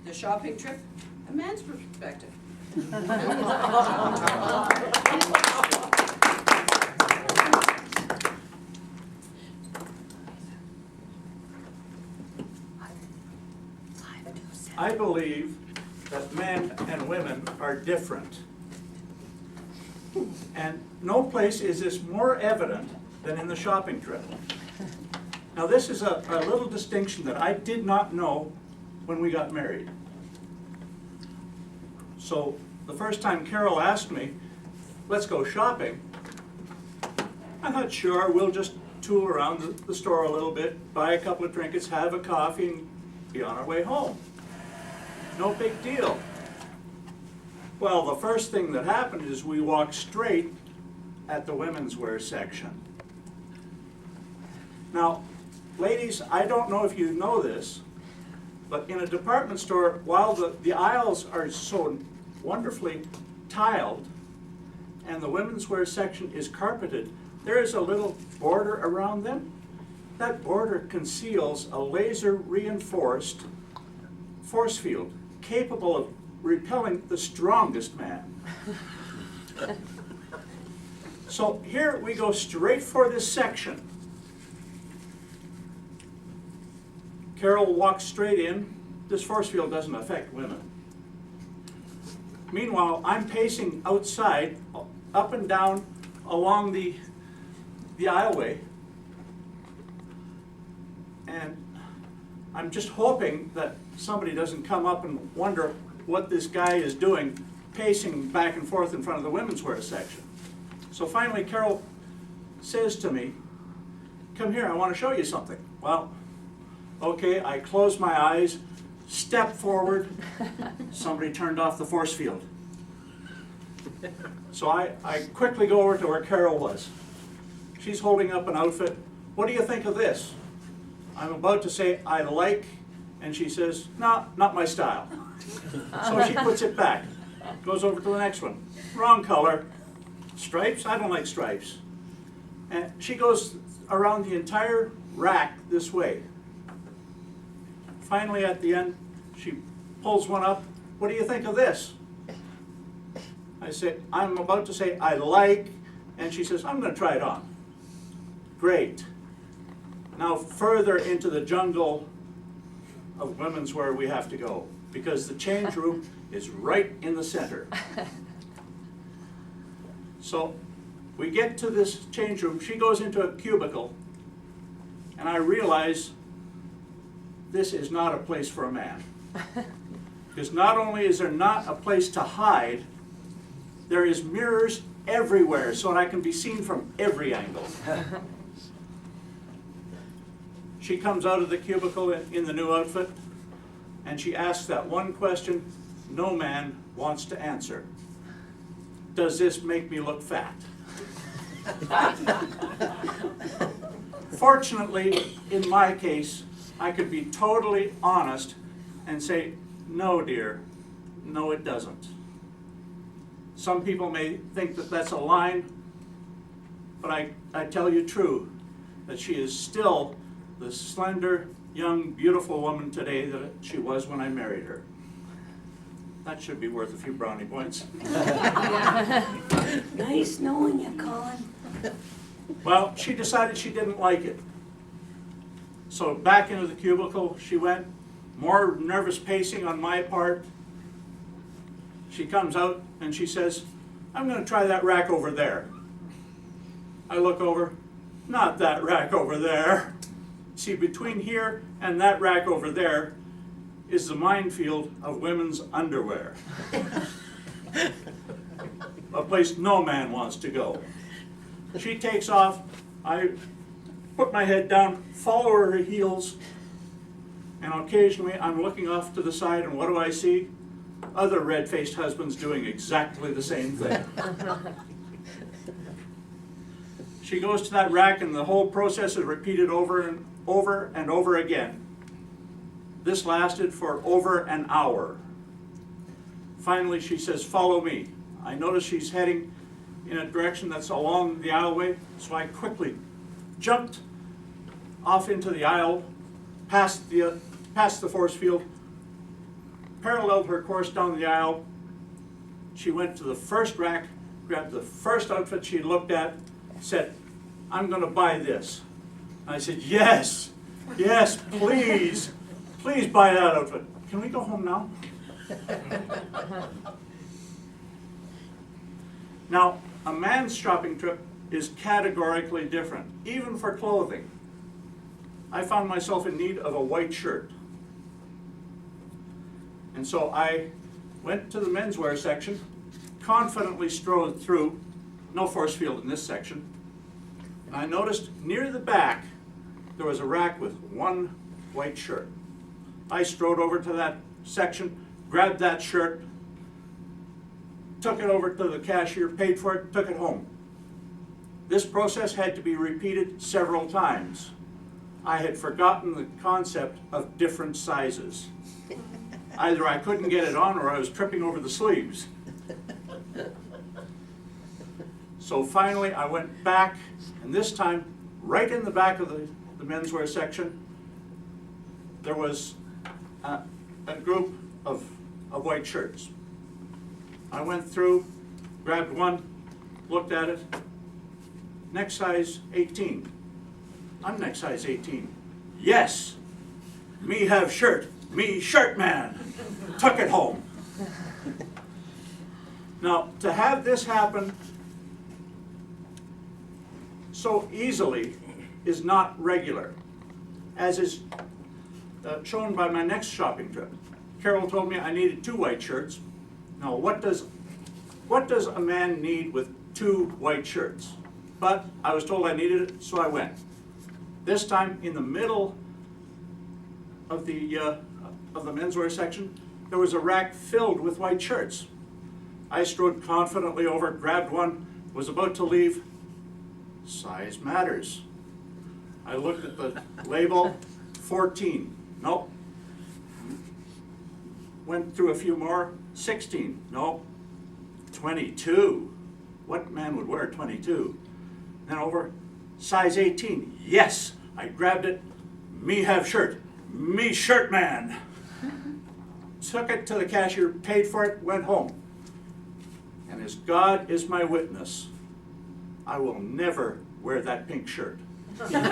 the shopping trip, a man's perspective. I believe that men and women are different. And no place is this more evident than in the shopping trip. Now this is a little distinction that I did not know when we got married. So the first time Carol asked me, let's go shopping, I thought, sure, we'll just tool around the store a little bit, buy a couple of trinkets, have a coffee, and be on our way home. No big deal. Well, the first thing that happened is we walked straight at the women's wear section. Now, ladies, I don't know if you know this, but in a department store, while the aisles are so wonderfully tiled and the women's wear section is carpeted, there is a little border around them. That border conceals a laser reinforced force field capable of repelling the strongest man. So here we go straight for this section. Carol walks straight in. This force field doesn't affect women. Meanwhile, I'm pacing outside, up and down along the aisleway, and I'm just hoping that somebody doesn't come up and wonder what this guy is doing, pacing back and forth in front of the women's wear section. So finally Carol says to me, come here, I want to show you something. Well, okay, I close my eyes, step forward, somebody turned off the force field. So I quickly go over to where Carol was. She's holding up an outfit. What do you think of this? I'm about to say, I like, and she says, no, not my style. So she puts it back, goes over to the next one. Wrong color. Stripes? I don't like stripes. And she goes around the entire rack this way. Finally, at the end, she pulls one up. What do you think of this? I say, I'm about to say, I like, and she says, I'm going to try it on. Great. Now further into the jungle of women's wear we have to go, because the change room is right in the center. So we get to this change room. She goes into a cubicle, and I realize this is not a place for a man. Because not only is there not a place to hide, there is mirrors everywhere so that I can be seen from every angle. She comes out of the cubicle in the new outfit, and she asks that one question no man wants to answer. Does this make me look fat? Fortunately, in my case, I could be totally honest and say, no, dear, no, it doesn't. Some people may think that that's a line, but I tell you true, that she is still the slender, young, beautiful woman today that she was when I married her. That should be worth a few brownie points. Nice knowing you, Colin. Well, she decided she didn't like it. So back into the cubicle she went, more nervous pacing on my part. She comes out and she says, I'm going to try that rack over there. I look over, not that rack over there. See, between here and that rack over there is the minefield of women's underwear. A place no man wants to go. She takes off, I put my head down, follow her heels, and occasionally I'm looking off to the side, and what do I see? Other red-faced husbands doing exactly the same thing. She goes to that rack, and the whole process is repeated over and over again. This lasted for over an hour. Finally, she says, follow me. I notice she's heading in a direction that's along the aisleway, so I quickly jumped off into the aisle, past the force field, paralleled her course down the aisle. She went to the first rack, grabbed the first outfit she looked at, said, "I'm going to buy this." I said, "Yes, yes, please, please buy that outfit. Can we go home now?" Now, a man's shopping trip is categorically different, even for clothing. I found myself in need of a white shirt. And so I went to the menswear section, confidently strode through, no force field in this section, and I noticed near the back there was a rack with one white shirt. I strode over to that section, grabbed that shirt, took it over to the cashier, paid for it, took it home. This process had to be repeated several times. I had forgotten the concept of different sizes. Either I couldn't get it on or I was tripping over the sleeves. So finally I went back, and this time, right in the back of the menswear section, there was a group of white shirts. I went through, grabbed one, looked at it. Next size 18. I'm next size 18. Yes, me have shirt, me shirt man. Took it home. Now, to have this happen so easily is not regular, as is shown by my next shopping trip. Carol told me I needed 2 white shirts. Now, what does a man need with 2 white shirts? But I was told I needed it, so I went. This time, in the middle of the menswear section, there was a rack filled with white shirts. I strode confidently over, grabbed one, was about to leave. Size matters. I looked at the label, 14. Nope. Went through a few more, 16. Nope. 22. What man would wear 22? Then over, size 18. Yes, I grabbed it. Me have shirt. Me shirt man. Took it to the cashier, paid for it, went home. And as God is my witness, I will never wear that pink shirt. Toastmasters.